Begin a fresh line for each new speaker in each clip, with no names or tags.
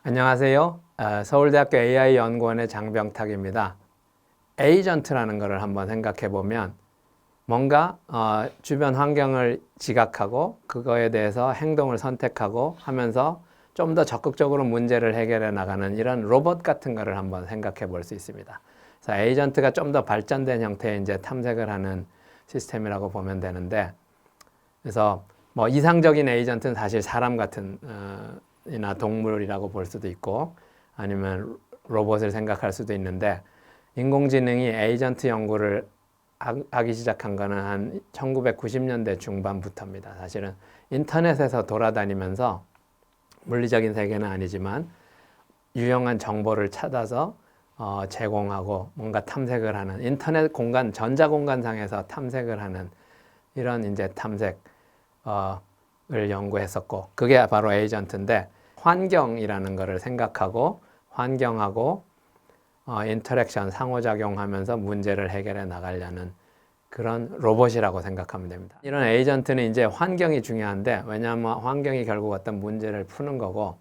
안녕하세요. 서울대학교 AI연구원의 장병탁입니다. 에이전트라는 것을 한번 생각해 보면 뭔가 주변 환경을 지각하고 그거에 대해서 행동을 선택하고 하면서 좀 더 적극적으로 문제를 해결해 나가는 이런 로봇 같은 거를 한번 생각해 볼 수 있습니다. 그래서 에이전트가 좀 더 발전된 형태의 이제 탐색을 하는 시스템이라고 보면 되는데, 그래서 뭐 이상적인 에이전트는 사실 사람 같은 이나 동물이라고 볼 수도 있고 아니면 로봇을 생각할 수도 있는데, 인공지능이 에이전트 연구를 하기 시작한 거는 한 1990년대 중반부터입니다. 사실은 인터넷에서 돌아다니면서 물리적인 세계는 아니지만 유용한 정보를 찾아서 제공하고 뭔가 탐색을 하는 인터넷 공간, 전자공간상에서 탐색을 하는 이런 이제 탐색을 연구했었고, 그게 바로 에이전트인데, 환경이라는 것을 생각하고 환경하고 인터랙션, 상호작용하면서 문제를 해결해 나가려는 그런 로봇이라고 생각하면 됩니다. 이런 에이전트는 이제 환경이 중요한데, 왜냐하면 환경이 결국 어떤 문제를 푸는 거고,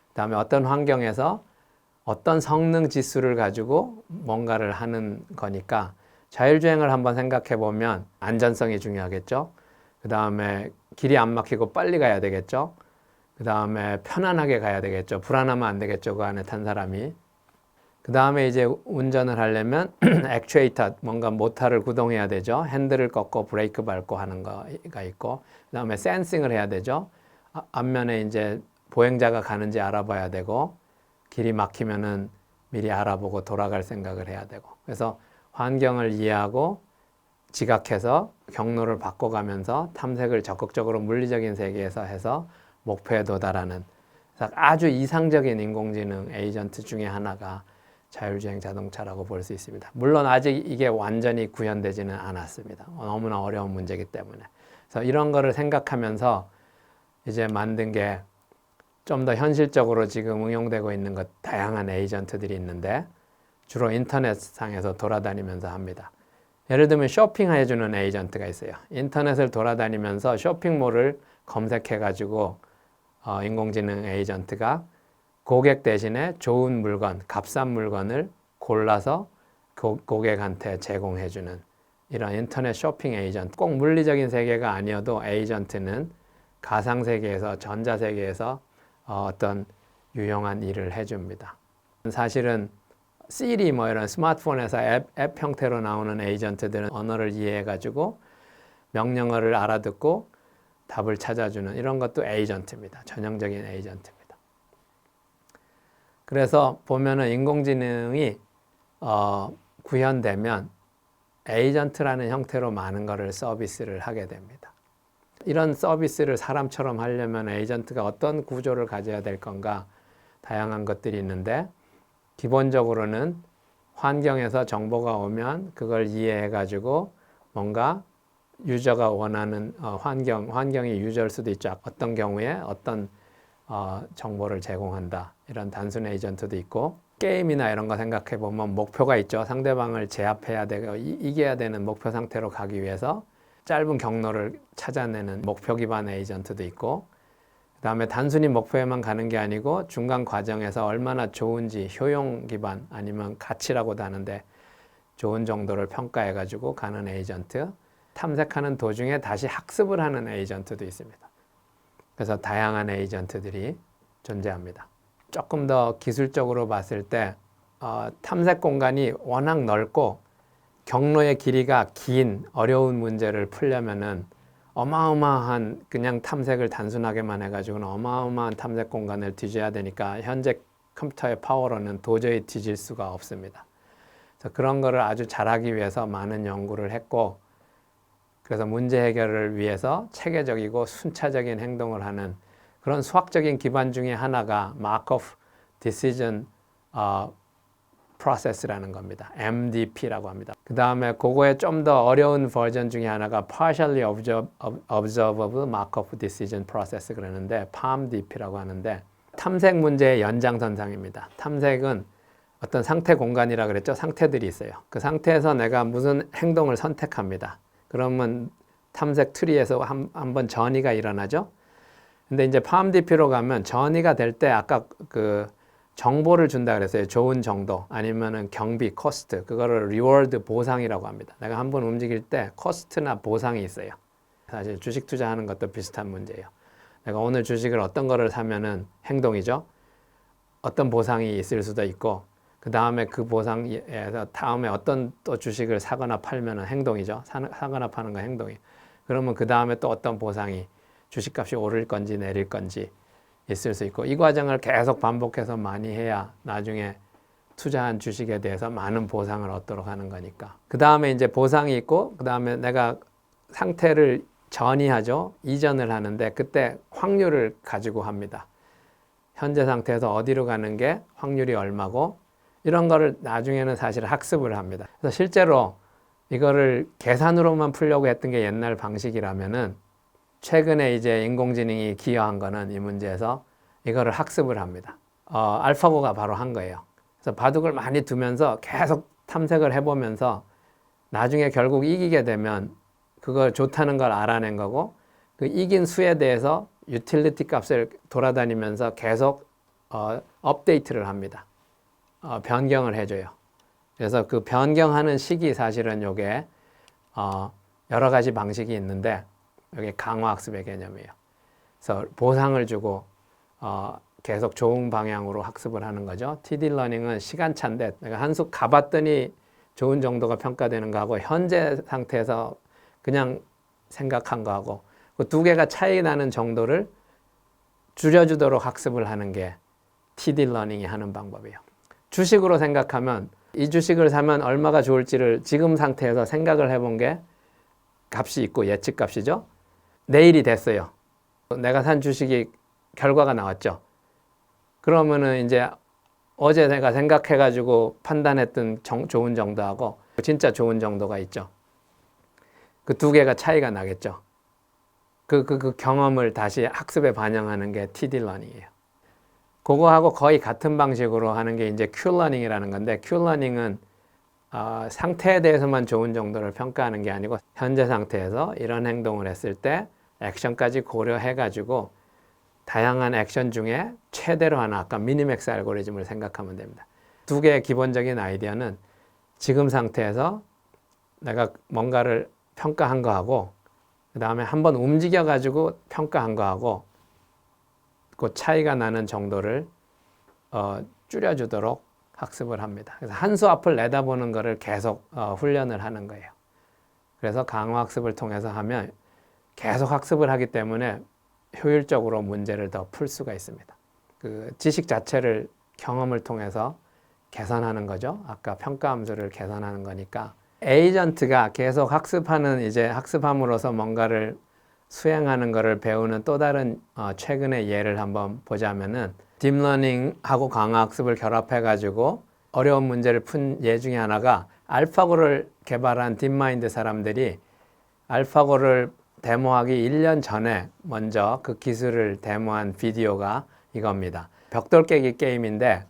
그 다음에 어떤 환경에서 어떤 성능 지수를 가지고 뭔가를 하는 거니까, 자율주행을 한번 생각해 보면 안전성이 중요하겠죠. 그 다음에 길이 안 막히고 빨리 가야 되겠죠. 그 다음에 편안하게 가야 되겠죠. 불안하면 안 되겠죠. 그 안에 탄 사람이. 그 다음에 이제 운전을 하려면 액추에이터, 뭔가 모터를 구동해야 되죠. 핸들을 꺾고 브레이크 밟고 하는 거가 있고, 그 다음에 센싱을 해야 되죠. 앞면에 이제 보행자가 가는지 알아봐야 되고, 길이 막히면은 미리 알아보고 돌아갈 생각을 해야 되고. 그래서 환경을 이해하고 지각해서 경로를 바꿔가면서 탐색을 적극적으로 물리적인 세계에서 해서 목표에 도달하는 아주 이상적인 인공지능 에이전트 중에 하나가 자율주행 자동차라고 볼 수 있습니다. 물론 아직 이게 완전히 구현되지는 않았습니다. 너무나 어려운 문제이기 때문에. 그래서 이런 거를 생각하면서 이제 만든 게 좀 더 현실적으로 지금 응용되고 있는 것, 다양한 에이전트들이 있는데 주로 인터넷상에서 돌아다니면서 합니다. 예를 들면 쇼핑해주는 에이전트가 있어요. 인터넷을 돌아다니면서 쇼핑몰을 검색해가지고 인공지능 에이전트가 고객 대신에 좋은 물건, 값싼 물건을 골라서 고객한테 제공해주는 이런 인터넷 쇼핑 에이전트. 꼭 물리적인 세계가 아니어도 에이전트는 가상세계에서, 전자세계에서 어떤 유용한 일을 해줍니다. 사실은 시리 뭐 이런 스마트폰에서 앱 형태로 나오는 에이전트들은 언어를 이해해가지고 명령어를 알아듣고 답을 찾아주는 이런 것도 에이전트입니다. 전형적인 에이전트입니다. 그래서 보면은 인공지능이 구현되면 에이전트라는 형태로 많은 것을 서비스를 하게 됩니다. 이런 서비스를 사람처럼 하려면 에이전트가 어떤 구조를 가져야 될 건가, 다양한 것들이 있는데, 기본적으로는 환경에서 정보가 오면 그걸 이해해가지고 뭔가 유저가 원하는 환경이 유저일 수도 있죠. 어떤 경우에 어떤 정보를 제공한다. 이런 단순 에이전트도 있고, 게임이나 이런 거 생각해 보면 목표가 있죠. 상대방을 제압해야 되고 이겨야 되는 목표 상태로 가기 위해서 짧은 경로를 찾아내는 목표 기반 에이전트도 있고, 그 다음에 단순히 목표에만 가는 게 아니고 중간 과정에서 얼마나 좋은지 효용 기반 아니면 가치라고도 하는데 좋은 정도를 평가해 가지고 가는 에이전트, 탐색하는 도중에 다시 학습을 하는 에이전트도 있습니다. 그래서 다양한 에이전트들이 존재합니다. 조금 더 기술적으로 봤을 때 탐색 공간이 워낙 넓고 경로의 길이가 긴 어려운 문제를 풀려면은 어마어마한, 그냥 탐색을 단순하게만 해가지고는 어마어마한 탐색 공간을 뒤져야 되니까 현재 컴퓨터의 파워로는 도저히 뒤질 수가 없습니다. 그래서 그런 거를 아주 잘하기 위해서 많은 연구를 했고, 그래서 문제 해결을 위해서 체계적이고 순차적인 행동을 하는 그런 수학적인 기반 중에 하나가 Markov Decision Process라는 겁니다. MDP라고 합니다. 그 다음에 그거의 좀 더 어려운 버전 중에 하나가 Partially Observable Markov Decision Process 그러는데 PALM-DP라고 하는데, 탐색 문제의 연장선상입니다. 탐색은 어떤 상태 공간이라 그랬죠. 상태들이 있어요. 그 상태에서 내가 무슨 행동을 선택합니다. 그러면 탐색 트리에서 한번 전이가 일어나죠. 근데 이제 PALM-DP로 가면 전이가 될 때 아까 그 정보를 준다 그랬어요. 좋은 정도 아니면은 경비 코스트, 그거를 리워드 보상이라고 합니다. 내가 한번 움직일 때 코스트나 보상이 있어요. 사실 주식 투자하는 것도 비슷한 문제예요. 내가 오늘 주식을 어떤 거를 사면은 행동이죠. 어떤 보상이 있을 수도 있고, 그 다음에 그 보상에서 다음에 어떤 또 주식을 사거나 팔면은 행동이죠. 사거나 파는 건 행동이. 그러면 그 다음에 또 어떤 보상이, 주식값이 오를 건지 내릴 건지 있을 수 있고, 이 과정을 계속 반복해서 많이 해야 나중에 투자한 주식에 대해서 많은 보상을 얻도록 하는 거니까. 그 다음에 이제 보상이 있고, 그 다음에 내가 상태를 전이하죠. 이전을 하는데 그때 확률을 가지고 합니다. 현재 상태에서 어디로 가는 게 확률이 얼마고, 이런 거를 나중에는 사실 학습을 합니다. 그래서 실제로 이거를 계산으로만 풀려고 했던 게 옛날 방식이라면은, 최근에 이제 인공지능이 기여한 거는 이 문제에서 이거를 학습을 합니다. 알파고가 바로 한 거예요. 그래서 바둑을 많이 두면서 계속 탐색을 해보면서 나중에 결국 이기게 되면 그걸 좋다는 걸 알아낸 거고, 그 이긴 수에 대해서 유틸리티 값을 돌아다니면서 계속 업데이트를 합니다. 변경을 해줘요. 그래서 그 변경하는 시기, 사실은 요게 여러 가지 방식이 있는데, 이게 강화학습의 개념이에요. 그래서 보상을 주고 계속 좋은 방향으로 학습을 하는 거죠. TD 러닝은 시간차인데, 내가 한 수 가봤더니 좋은 정도가 평가되는 거하고, 현재 상태에서 그냥 생각한 거하고, 그 두 개가 차이 나는 정도를 줄여주도록 학습을 하는 게 TD 러닝이 하는 방법이에요. 주식으로 생각하면, 이 주식을 사면 얼마가 좋을지를 지금 상태에서 생각을 해본 게 값이 있고, 예측 값이죠. 내일이 됐어요. 내가 산 주식이 결과가 나왔죠. 그러면은 이제 어제 내가 생각해가지고 판단했던 좋은 정도하고 진짜 좋은 정도가 있죠. 그 두 개가 차이가 나겠죠. 그 경험을 다시 학습에 반영하는 게 TD 러닝이에요. 그거하고 거의 같은 방식으로 하는 게 이제 Q 러닝이라는 건데, Q 러닝은 상태에 대해서만 좋은 정도를 평가하는 게 아니고, 현재 상태에서 이런 행동을 했을 때 액션까지 고려해가지고 다양한 액션 중에 최대로 하나, 아까 미니맥스 알고리즘을 생각하면 됩니다. 두 개의 기본적인 아이디어는 지금 상태에서 내가 뭔가를 평가한 거하고, 그 다음에 한번 움직여가지고 평가한 거하고, 그 차이가 나는 정도를 줄여주도록 학습을 합니다. 그래서 한 수 앞을 내다보는 거를 계속 훈련을 하는 거예요. 그래서 강화학습을 통해서 하면 계속 학습을 하기 때문에 효율적으로 문제를 더 풀 수가 있습니다. 그 지식 자체를 경험을 통해서 개선하는 거죠. 아까 평가 함수를 개선하는 거니까, 에이전트가 계속 학습하는, 이제 학습함으로써 뭔가를 수행하는 거를 배우는 또 다른 최근의 예를 한번 보자면은, 딥러닝하고 강화학습을 결합해가지고 어려운 문제를 푼 예 중에 하나가, 알파고를 개발한 딥마인드 사람들이 알파고를 데모하기 1년 전에 먼저 그 기술을 데모한 비디오가 이겁니다. 벽돌 깨기 게임인데,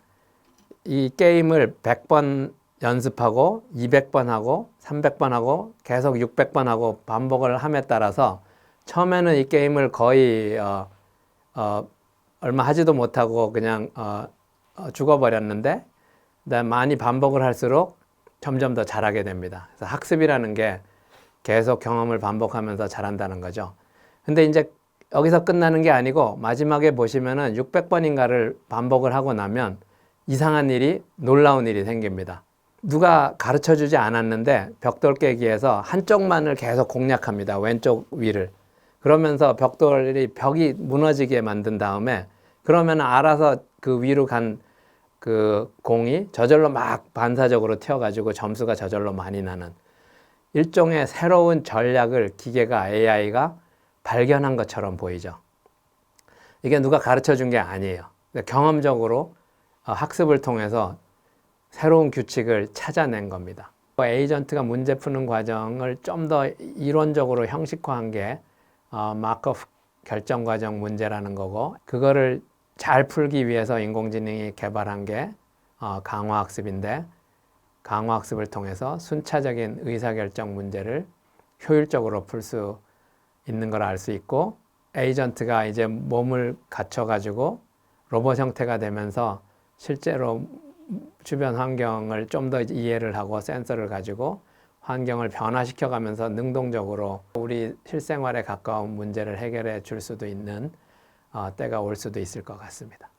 이 게임을 100번 연습하고 200번 하고 300번 하고 계속 600번 하고 반복을 함에 따라서, 처음에는 이 게임을 거의 얼마 하지도 못하고 그냥 죽어버렸는데, 많이 반복을 할수록 점점 더 잘하게 됩니다. 그래서 학습이라는 게 계속 경험을 반복하면서 잘한다는 거죠. 근데 이제 여기서 끝나는 게 아니고, 마지막에 보시면은 600번인가를 반복을 하고 나면 이상한 일이, 놀라운 일이 생깁니다. 누가 가르쳐 주지 않았는데 벽돌 깨기에서 한쪽만을 계속 공략합니다. 왼쪽 위를. 그러면서 벽이 무너지게 만든 다음에, 그러면 알아서 그 위로 간 그 공이 저절로 막 반사적으로 튀어가지고 점수가 저절로 많이 나는 일종의 새로운 전략을 기계가, AI가 발견한 것처럼 보이죠. 이게 누가 가르쳐 준 게 아니에요. 경험적으로 학습을 통해서 새로운 규칙을 찾아낸 겁니다. 에이전트가 문제 푸는 과정을 좀 더 이론적으로 형식화한 게 마커프 결정 과정 문제라는 거고, 그거를 잘 풀기 위해서 인공지능이 개발한 게 강화학습인데, 강화학습을 통해서 순차적인 의사결정 문제를 효율적으로 풀 수 있는 걸 알 수 있고, 에이전트가 이제 몸을 갖춰가지고 로봇 형태가 되면서 실제로 주변 환경을 좀 더 이해를 하고 센서를 가지고 환경을 변화시켜 가면서 능동적으로 우리 실생활에 가까운 문제를 해결해 줄 수도 있는 때가 올 수도 있을 것 같습니다.